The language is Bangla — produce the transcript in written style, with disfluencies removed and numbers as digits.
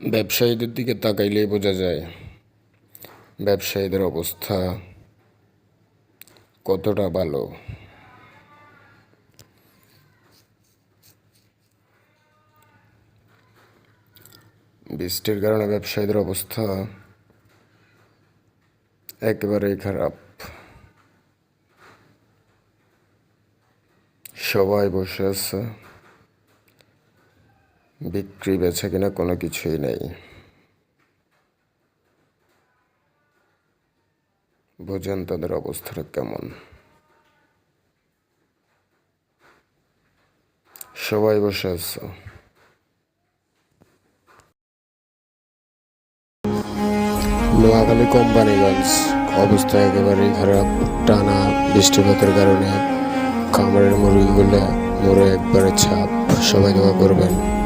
ব্যবসায়ীদের দিকে তাকাইলেই বোঝা যায় ব্যবসায়ীদের অবস্থা কতটা ভালো। বৃষ্টির কারণে ব্যবসায়ীদের অবস্থা একেবারেই খারাপ। সবাই বসে আছে, বিক্রি বেচা কিনা কোনো কিছুই নেই। বোঝেন তাদের অবস্থাটা কেমন। সবাই বসে আছে। নোয়াখালী কোম্পানিগঞ্জ অবস্থা একেবারেই খারাপ। টানা বৃষ্টিপাতের কারণে খামারের মুরগিগুলো মরে একবারে ছাপ। সবাই দোয়া করবেন।